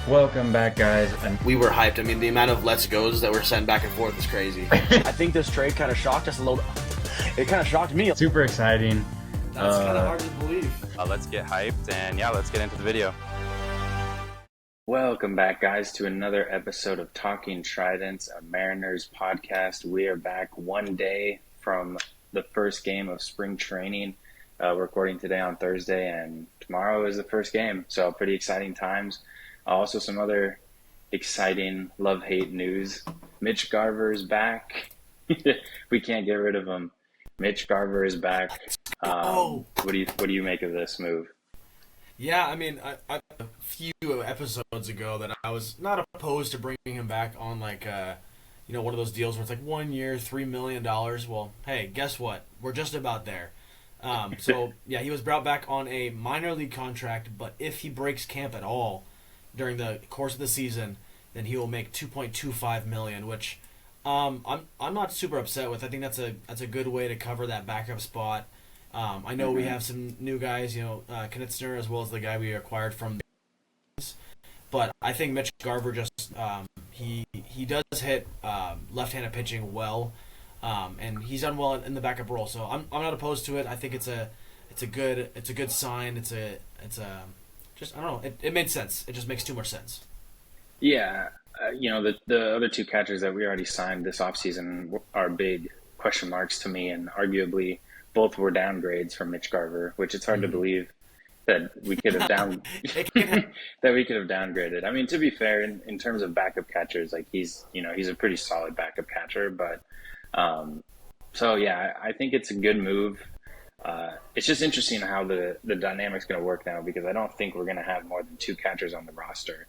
Welcome back, guys. And We were hyped. I mean, the amount of let's goes that were sent back and forth is crazy. I think this trade kind of shocked us a little. It kind of shocked me. super exciting. That's kind of hard to believe. Let's get hyped and let's get into the video. Welcome back, guys, to another episode of Talking Tridents, a Mariners podcast. We are back one day from the first game of spring training. We're recording today on Thursday, and tomorrow is the first game. So pretty exciting times. Also some other exciting love-hate news. Mitch Garver is back. We can't get rid of him. Mitch Garver is back. What do you make of this move? Yeah, I mean, I a few episodes ago that I was not opposed to bringing him back on one of those deals where it's like 1 year, $3 million. Well, hey, guess what? We're just about there. So yeah, he was brought back on a minor league contract, but if he breaks camp at all during the course of the season, then he will make $2.25 million, which I'm not super upset with. I think that's a good way to cover that backup spot. I know we have some new guys, Knizner as well as the guy we acquired from the but I think Mitch Garver just he does hit left-handed pitching well, and he's done well in the backup role. So I'm not opposed to it. I think it's a good sign. It's a just I don't know. It made sense. It just makes too much sense. Yeah, the other two catchers that we already signed this offseason are big question marks to me, and arguably both were downgrades from Mitch Garver, which it's hard to believe that we could have downgraded. I mean, to be fair, in terms of backup catchers, like he's a pretty solid backup catcher, but so yeah, I think it's a good move. It's just interesting how the dynamic's going to work now, because I don't think we're going to have more than two catchers on the roster,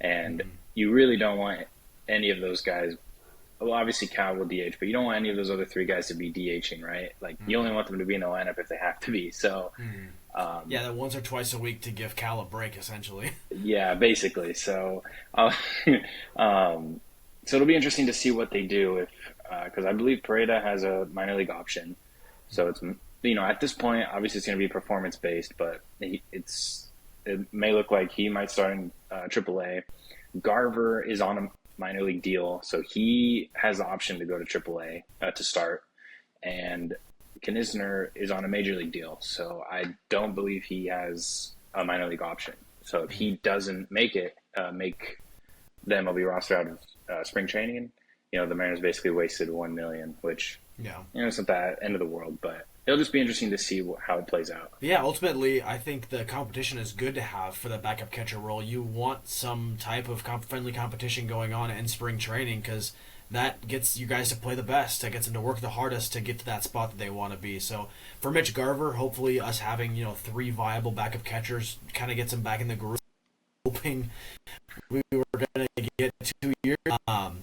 and you really don't want any of those guys. Well, obviously Cal will DH, but you don't want any of those other three guys to be DHing, right? Like you only want them to be in the lineup if they have to be. So, that once or twice a week to give Cal a break, essentially. Yeah, basically. So, so it'll be interesting to see what they do because I believe Pereira has a minor league option. So it's at this point, obviously it's going to be performance based, but it may look like he might start in AAA. Garver is on a minor league deal, so he has the option to go to AAA to start, and Knizner is on a major league deal, so I don't believe he has a minor league option. So if he doesn't make the MLB roster out of spring training, the Mariners basically wasted $1 million, which it's not that end of the world, but it'll just be interesting to see how it plays out. Yeah, ultimately, I think the competition is good to have for the backup catcher role. You want some type of friendly competition going on in spring training, because that gets you guys to play the best. That gets them to work the hardest to get to that spot that they want to be. So for Mitch Garver, hopefully us having three viable backup catchers kind of gets him back in the group. Hoping we were going to get 2 years.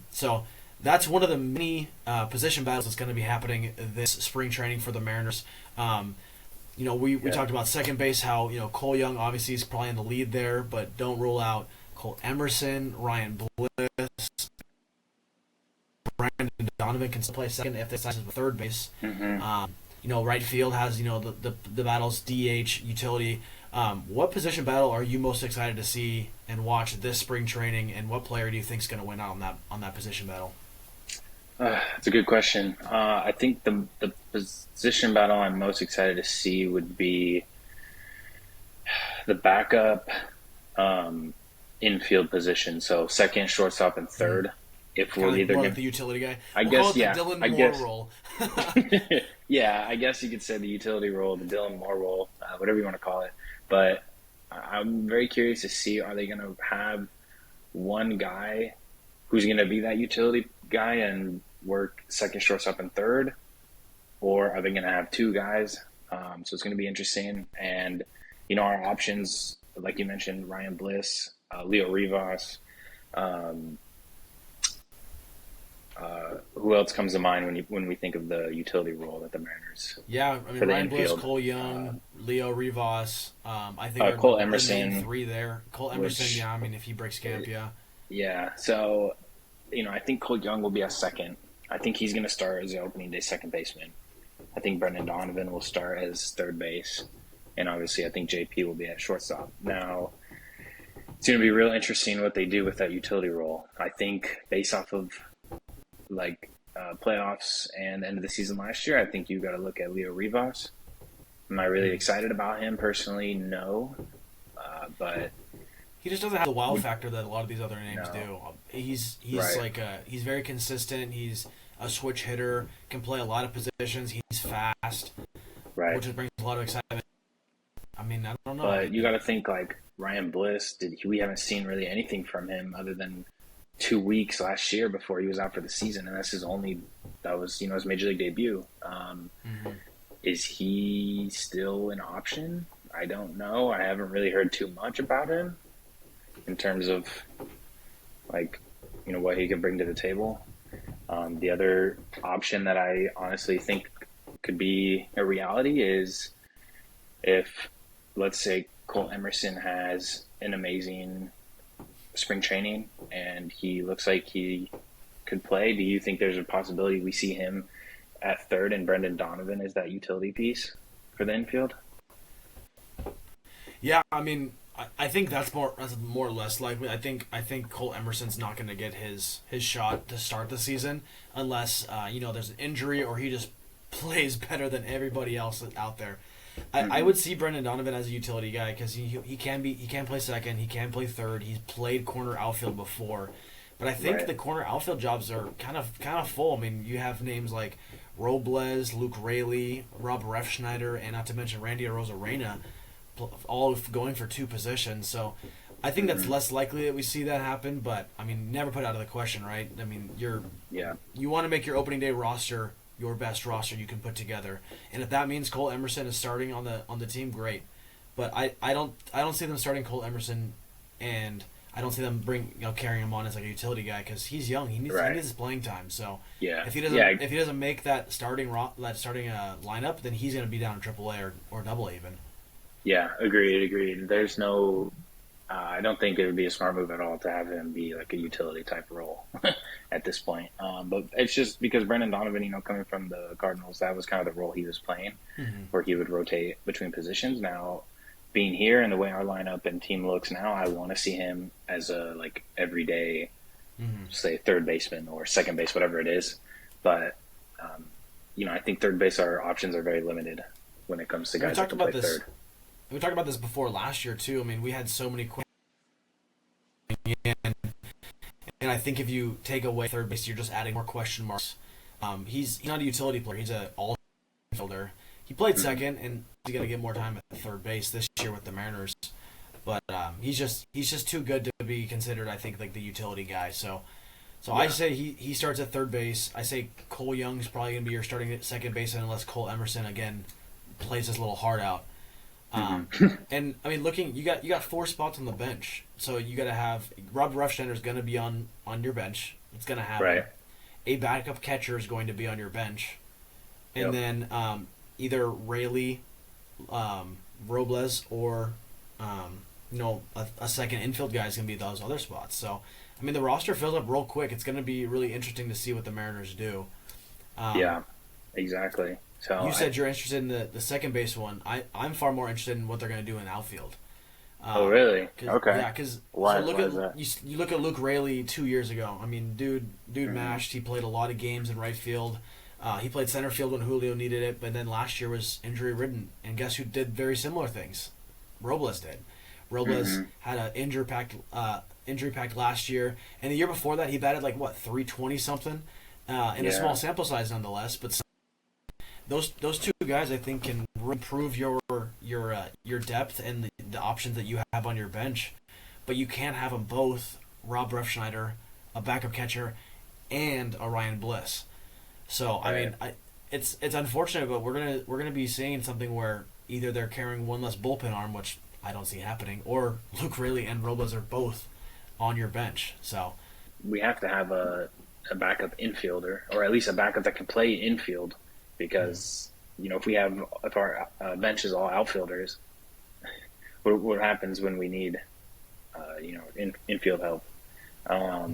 So that's one of the many position battles that's going to be happening this spring training for the Mariners. We talked about second base, how Cole Young obviously is probably in the lead there, but don't rule out Cole Emerson, Ryan Bliss, Brandon Donovan can still play second if they decide to third base. Right field has the battles DH, utility. What position battle are you most excited to see and watch this spring training, and what player do you think is going to win out on that position battle? That's a good question. I think the position battle I'm most excited to see would be the backup infield position. So second, shortstop, and third. If we're either like the utility guy, I guess the Dylan Moore role. Yeah, I guess you could say the utility role, the Dylan Moore role, whatever you want to call it. But I'm very curious to see, are they going to have one guy who's going to be that utility guy and work second, shortstop, and third? Or are they going to have two guys? So it's going to be interesting. And, our options, like you mentioned, Ryan Bliss, Leo Rivas, who else comes to mind when we think of the utility role at the Mariners? Yeah, I mean, Ryan Bliss, Cole Young, Leo Rivas. I think Cole Emerson. Three there. Cole Emerson, if he breaks camp, yeah. Yeah, so, I think Cole Young will be a second. I think he's going to start as the opening day second baseman. I think Brendan Donovan will start as third base. And obviously, I think JP will be at shortstop. Now, It's going to be real interesting what they do with that utility role. I think based off of like playoffs and the end of the season last year, I think you got to look at Leo Rivas. Am I really excited about him personally? No, but he just doesn't have the wow factor that a lot of these other names No. do. He's Right. like he's very consistent. He's a switch hitter, can play a lot of positions. He's fast, right. which brings a lot of excitement. I mean, I don't know. But you got to think like Ryan Bliss. We haven't seen really anything from him other than 2 weeks last year before he was out for the season, and that was his major league debut. Is he still an option? I don't know. I haven't really heard too much about him in terms of like what he can bring to the table. The other option that I honestly think could be a reality is if, let's say, Cole Emerson has an amazing spring training and he looks like he could play. Do you think there's a possibility we see him at third and Brendan Donovan is that utility piece for the infield? Yeah, I mean, I think that's more or less likely. I think Cole Emerson's not going to get his shot to start the season unless there's an injury or he just plays better than everybody else out there. I would see Brendan Donovan as a utility guy because he can play second, he can play third. He's played corner outfield before, but I think Right. the corner outfield jobs are kind of full. I mean, you have names like Robles, Luke Raley, Rob Refschneider, and not to mention Randy Arozarena, all going for two positions. So I think that's less likely that we see that happen. But I mean, never put out of the question, right? I mean, you want to make your opening day roster your best roster you can put together, and if that means Cole Emerson is starting on the team, great. But I don't see them starting Cole Emerson, and I don't see them carrying him on as like a utility guy because he's young. He needs his playing time. So Yeah. if he doesn't Yeah. if he doesn't make that starting lineup, then he's going to be down in AAA or Double A even. Yeah, agreed. There's no, I don't think it would be a smart move at all to have him be like a utility type role at this point. But it's just because Brendan Donovan, coming from the Cardinals, that was kind of the role he was playing, where he would rotate between positions. Now, being here and the way our lineup and team looks now, I want to see him as a like everyday, say third baseman or second base, whatever it is. But I think third base our options are very limited when it comes to guys that can play third. We talked about this before last year too. I mean, we had so many questions, and I think if you take away third base, you're just adding more question marks. He's not a utility player. He's an all-fielder. He played second, and he's gonna get more time at third base this year with the Mariners. But he's just too good to be considered, I think, like the utility guy. So I say he starts at third base. I say Cole Young's probably gonna be your starting at second base unless Cole Emerson again plays his little heart out. And I mean, you got 4 spots on the bench, so you got to have Rob Refschneider is going to be on your bench. It's going to happen. Right. A backup catcher is going to be on your bench, and then either Rayleigh, Robles, or a second infield guy is going to be those other spots. So I mean, the roster fills up real quick. It's going to be really interesting to see what the Mariners do. Yeah, exactly. So You said you're interested in the second base one. I'm far more interested in what they're going to do in outfield. Oh, really? Okay. Yeah, because Why look is at that? you look at Luke Raley 2 years ago. I mean, dude mashed. He played a lot of games in right field. He played center field when Julio needed it, but then last year was injury ridden. And guess who did very similar things? Robles did. Robles had an injury packed last year, and the year before that he batted like 320 something, in a small sample size nonetheless. But those two guys I think can improve your depth and the options that you have on your bench, but you can't have them both. Rob Refschneider, a backup catcher, and a Ryan Bliss. So I mean, it's unfortunate, but we're gonna be seeing something where either they're carrying one less bullpen arm, which I don't see happening, or Luke Raley and Robles are both on your bench. So we have to have a backup infielder, or at least a backup that can play infield, because if our bench is all outfielders, what happens when we need infield help? I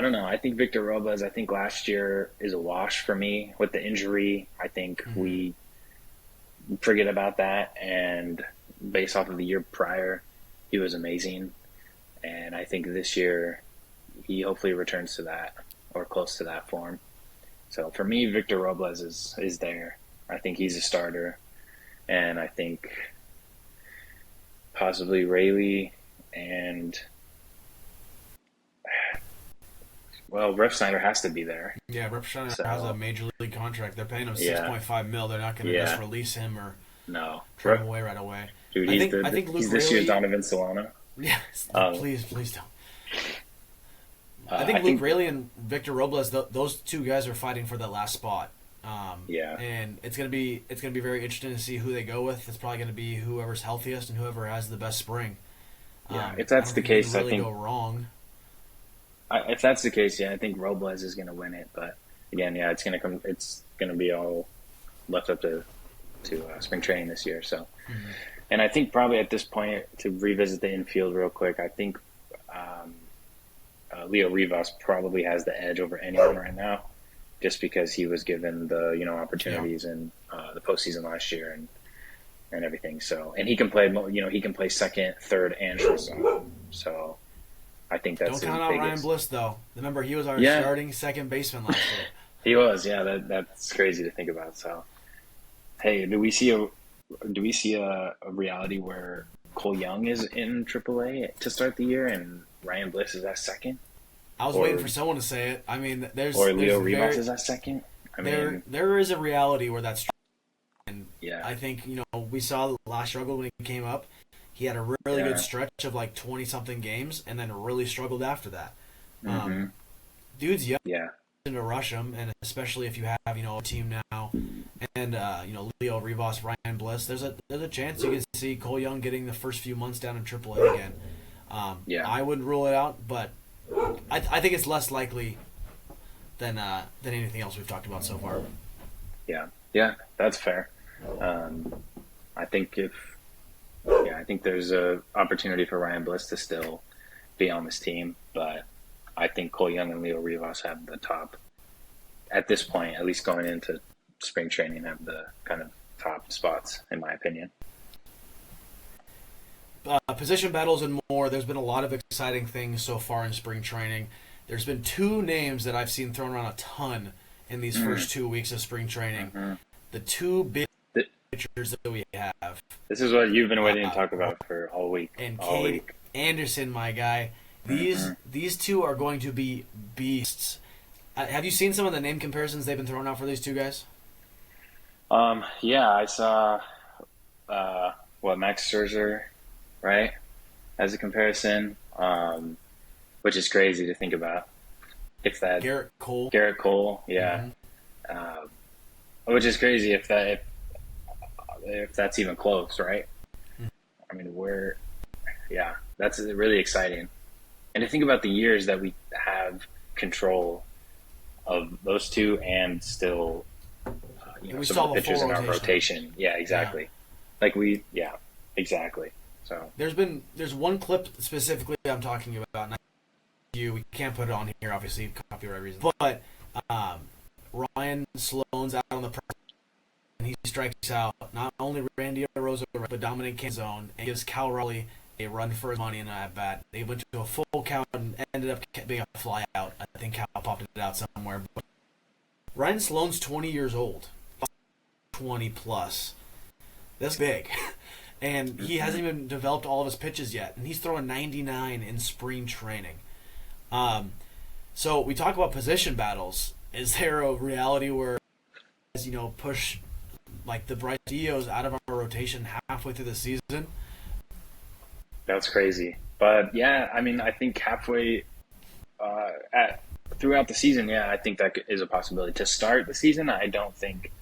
don't know. I think Victor Robles, last year is a wash for me with the injury. I think we forget about that, and based off of the year prior, he was amazing. And I think this year he hopefully returns to that or close to that form. So for me, Victor Robles is there. I think he's a starter. And I think possibly Rayleigh and, well, Ref Snyder has to be there. Yeah, Rep Schneider has a major league contract. They're paying him Yeah. $6.5 million. They're not going to just release him or trade him away right away. Dude, I think Luke he's this year's Donovan Solano. Yeah, please don't. I think Luke Rayleigh and Victor Robles, those two guys are fighting for that last spot. And it's gonna be very interesting to see who they go with. It's probably gonna be whoever's healthiest and whoever has the best spring. Yeah, if that's the case, really I think go wrong. If that's the case, yeah, I think Robles is gonna win it. But again, yeah, it's gonna be all left up to spring training this year. So, and I think probably at this point, to revisit the infield real quick, I think Leo Rivas probably has the edge over anyone right now, just because he was given the opportunities in the postseason last year and everything. So, and he can play second, third, and shortstop. So, I think that's don't count out Ryan Bliss though. Remember, he was our starting second baseman last year. He was, yeah. That's crazy to think about. So, hey, do we see a reality where Cole Young is in AAA to start the year and Ryan Bliss is at second? I was waiting for someone to say it. I mean, Leo Rivas is at second. There is a reality where that's true. And yeah. I think we saw last struggle when he came up. He had a really good stretch of like 20-something games, and then really struggled after that. Dude's young. Yeah. To rush him, and especially if you have a team now, and Leo Rivas, Ryan Bliss, there's a chance you can see Cole Young getting the first few months down in AAA again. I wouldn't rule it out, but I think it's less likely than anything else we've talked about so far. Yeah, that's fair. I think there's a opportunity for Ryan Bliss to still be on this team, but I think Cole Young and Leo Rivas have the top, at this point, at least going into spring training, have the kind of top spots, in my opinion. Position battles and more. There's been a lot of exciting things so far in spring training. There's been two names that I've seen thrown around a ton in these first 2 weeks of spring training. The two big pitchers that we have. This is what you've been waiting to talk about for all week. And Cade Anderson, my guy. These two are going to be beasts. Have you seen some of the name comparisons they've been throwing out for these two guys? Yeah, I saw Max Scherzer, right, as a comparison, which is crazy to think about. If that Garrett Cole, yeah, which is crazy if that's even close, right? I mean, that's really exciting. And to think about the years that we have control of those two and still, some of the pitchers in our rotation. Yeah, exactly. Yeah. Exactly. So there's one clip specifically I'm talking about. And we can't put it on here, obviously, copyright reasons. But Ryan Sloan's out on the press, and he strikes out not only Randy Rosa but Dominic Canzone, and gives Cal Raleigh a run for his money in that bat. They went to a full count and ended up being a fly out. I think Cal popped it out somewhere. But Ryan Sloan's 20 years old. 20 plus. That's big. And he hasn't even developed all of his pitches yet. And he's throwing 99 in spring training. So we talk about position battles. Is there a reality where, push like the Bryce Dios out of our rotation halfway through the season? That's crazy. But yeah, I mean, I think halfway throughout the season, I think that is a possibility. To start the season, I don't think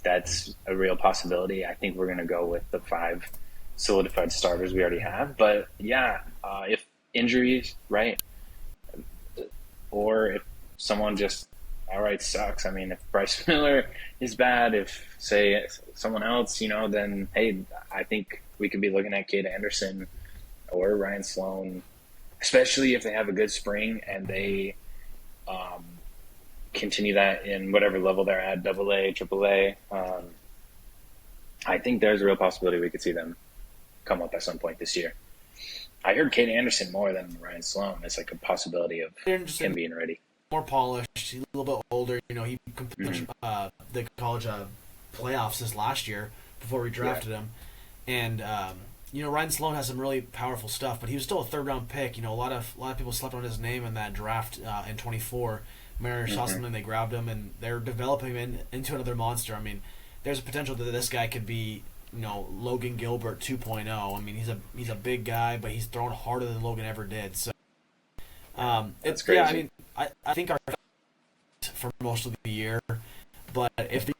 that's a real possibility. I think we're going to go with the 5 solidified starters we already have. But if injuries, right, or if someone just outright sucks. I mean, if Bryce Miller is bad, if, say, someone else, then, hey, I think we could be looking at Cade Anderson or Ryan Sloan, especially if they have a good spring and they continue that in whatever level they're at, AA, AAA. I think there's a real possibility we could see them come up at some point this year. I heard Kate Anderson more than Ryan Sloan. It's like a possibility of him being ready. More polished. He's a little bit older. You know, he completed the college playoffs this last year before we drafted him, and you know, Ryan Sloan has some really powerful stuff, but he was still a third-round pick. You know, a lot of people slept on his name in that draft in 24. Mariners saw something, they grabbed him, and they're developing him into another monster. I mean, there's a potential that this guy could be, you know, Logan Gilbert 2.0. I mean, he's a big guy, but he's thrown harder than Logan ever did. So, That's crazy. Yeah, I mean, I think our for most of the year, but if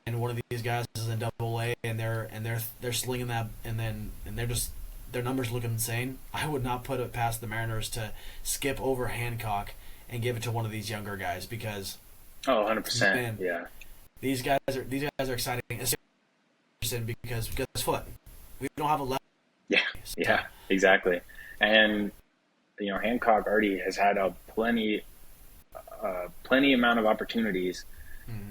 and one of these guys is in Double A and they're slinging that and they're just their numbers look insane, I would not put it past the Mariners to skip over Hancock and give it to one of these younger guys because 100%. Yeah. These guys are exciting because guess what? We don't have a left. Yeah. Yeah. Exactly. And you know, Hancock already has had a plenty amount of opportunities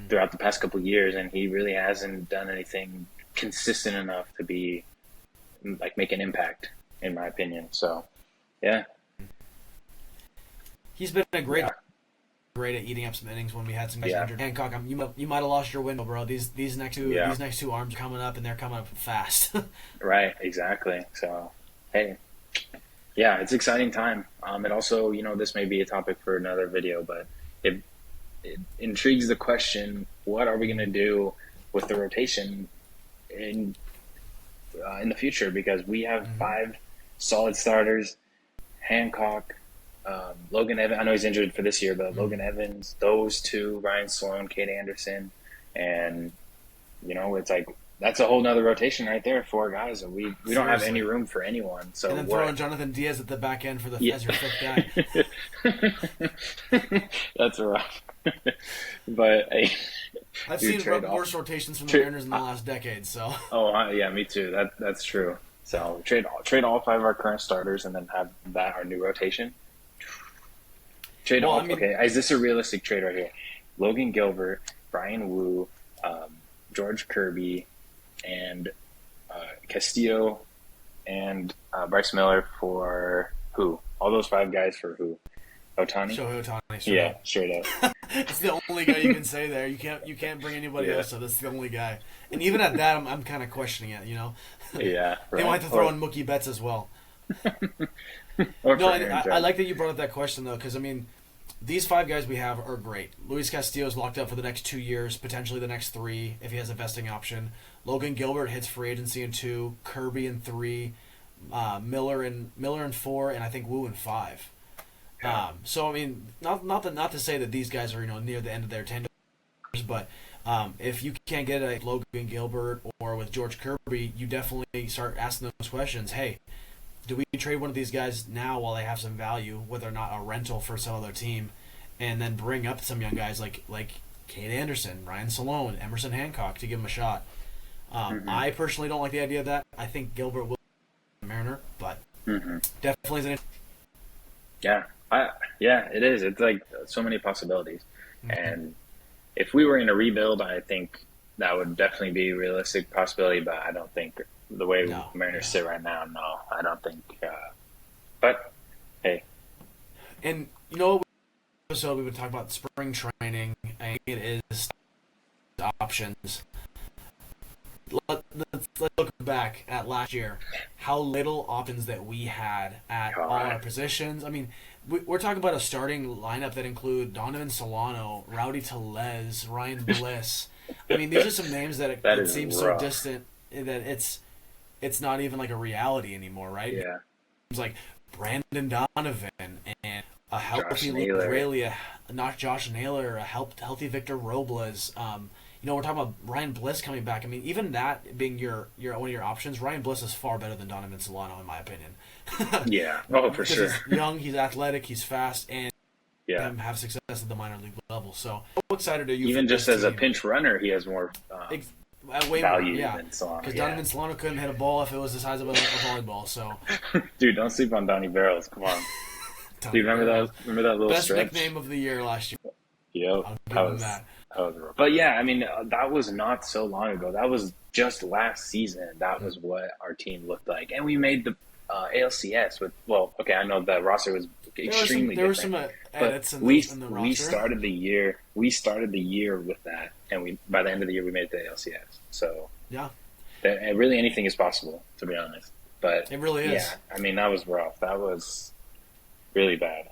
throughout the past couple of years, and he really hasn't done anything consistent enough to be like make an impact, in my opinion. So, yeah. He's been a great at eating up some innings when we had some guys injured. Hancock, you might have lost your window, bro. These next two arms are coming up, and they're coming up fast. Right, exactly. So, hey, yeah, it's exciting time. It also, you know, this may be a topic for another video, but it intrigues the question: what are we going to do with the rotation in the future? Because we have 5 solid starters: Hancock. Logan Evans, I know he's injured for this year, but Logan Evans, those two, Ryan Sloan, Kate Anderson, and you know, it's like that's a whole nother rotation right there. 4 guys, and we don't have any room for anyone. So and then throw in Jonathan Diaz at the back end as your 5th guy. That's rough. But hey, I've seen worse rotations from the Mariners in the last decade. So yeah, me too. That's true. So trade all 5 of our current starters and then have that our new rotation. Okay, is this a realistic trade right here? Logan Gilbert, Brian Wu, George Kirby, and Castillo, and Bryce Miller for who? All those 5 guys for who? Ohtani? Shohei Ohtani. Yeah, straight up. It's the only guy you can say there. You can't bring anybody else, so that's the only guy. And even at that, I'm kind of questioning it, you know? Yeah, right. They might have to throw in Mookie Betts as well. I like that you brought up that question, though, because, I mean, these 5 guys we have are great. Luis Castillo's locked up for the next 2 years, potentially the next 3 if he has a vesting option. Logan Gilbert hits free agency in 2, Kirby in 3, Miller in 4, and I think Wu in 5. So I mean, not to say that these guys are, you know, near the end of their tenure, but if you can't get a Logan Gilbert or with George Kirby, you definitely start asking those questions. Hey, do we trade one of these guys now while they have some value, whether or not a rental for some other team, and then bring up some young guys like Kate Anderson, Ryan Salone, Emerson Hancock to give them a shot? I personally don't like the idea of that. I think Gilbert will be a Mariner, but definitely is an. Yeah, it is. It's like so many possibilities, and if we were in a rebuild, I think that would definitely be a realistic possibility. But I don't think the way Mariners sit right now, no, I don't think. But hey, and you know, episode we would talk about spring training, and it is options. Let's look back at last year. How little options that we had at all our positions. I mean, we're talking about a starting lineup that include Donovan Solano, Rowdy Tellez, Ryan Bliss. I mean, these are some names that it seems so distant that it's not even like a reality anymore, right? Yeah. It's like Brandon Donovan and a healthy Luke Raley, not Josh Naylor, a healthy Victor Robles. You know, we're talking about Ryan Bliss coming back. I mean, even that being your one of your options, Ryan Bliss is far better than Donovan Solano, in my opinion. Yeah, for sure. He's young, he's athletic, he's fast, and have success at the minor league level. So, how excited are you? Even just as a pinch runner, he has more way value more, than Solano. Because Donovan Solano couldn't hit a ball if it was the size of a volleyball. So, dude, don't sleep on Donnie Barrels. Come on. Do you remember that? Remember that little best stretch? nickname of the year last year. Yep, that was rough. But yeah, I mean, that was not so long ago. That was just last season. That was what our team looked like, and we made ALCS with I know the roster was extremely there were different. some edits in we the roster. we started the year with that, and by the end of the year we made it to ALCS. So yeah, really anything is possible, to be honest. But it really is. Yeah, I mean that was rough. That was really bad.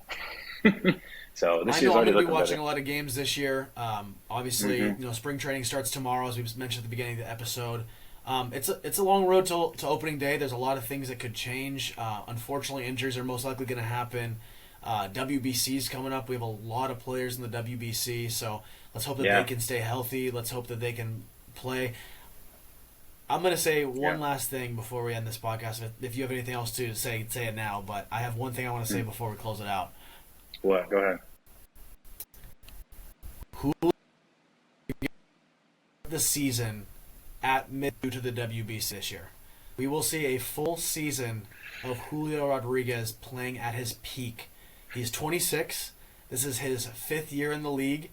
So this I year's know I'm already going to be looking watching better. a lot of games this year. Obviously, spring training starts tomorrow, as we mentioned at the beginning of the episode. It's a long road to opening day. There's a lot of things that could change. Unfortunately, injuries are most likely going to happen. WBC's coming up. We have a lot of players in the WBC, so let's hope that they can stay healthy. Let's hope that they can play. I'm going to say one last thing before we end this podcast. If you have anything else to say it now. But I have one thing I want to say before we close it out. What? Go ahead. Who the season at mid to the WBC this year? We will see a full season of Julio Rodriguez playing at his peak. He's 26. This is his 5th year in the league.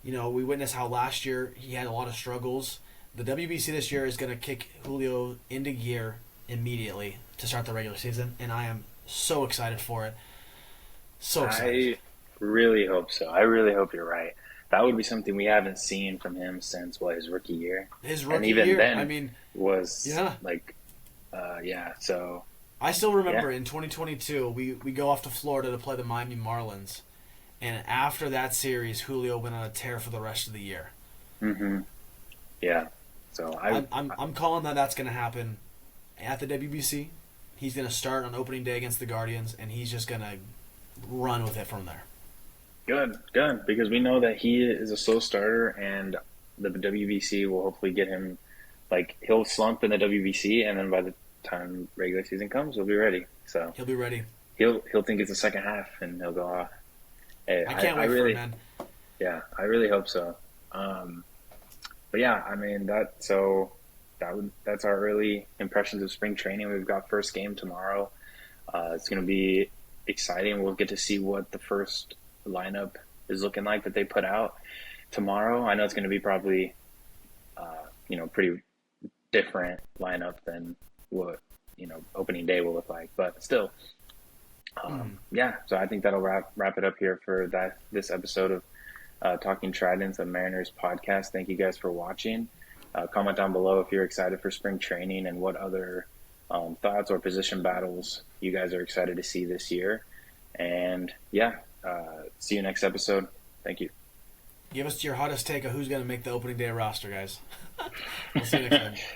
We witnessed how last year he had a lot of struggles. The WBC this year is going to kick Julio into gear immediately to start the regular season, and I am so excited for it. So excited. I really hope so. I really hope you're right. That would be something we haven't seen from him since his rookie year. And even year, then I mean, was So I still remember in 2022 we go off to Florida to play the Miami Marlins, and after that series, Julio went on a tear for the rest of the year. Mm-hmm. Yeah. So I'm calling that's going to happen at the WBC. He's going to start on opening day against the Guardians, and he's just going to run with it from there. Good, because we know that he is a slow starter, and the WBC will hopefully get him. He'll slump in the WBC, and then by the time regular season comes, he'll be ready. So he'll be ready. He'll think it's the second half, and he'll go off. Hey, I can't wait for it, man. Yeah, I really hope so. But yeah, I mean that's our early impressions of spring training. We've got first game tomorrow. It's going to be exciting. We'll get to see what the first lineup is looking like that they put out tomorrow. I know it's going to be probably pretty different lineup than what opening day will look like, but still so I think that'll wrap it up here for this episode of Talking Tridents, a Mariners podcast. Thank you guys for watching. Comment down below if you're excited for spring training and what other thoughts or position battles you guys are excited to see this year. And see you next episode. Thank you. Give us your hottest take of who's going to make the opening day roster, guys. We'll see you next time.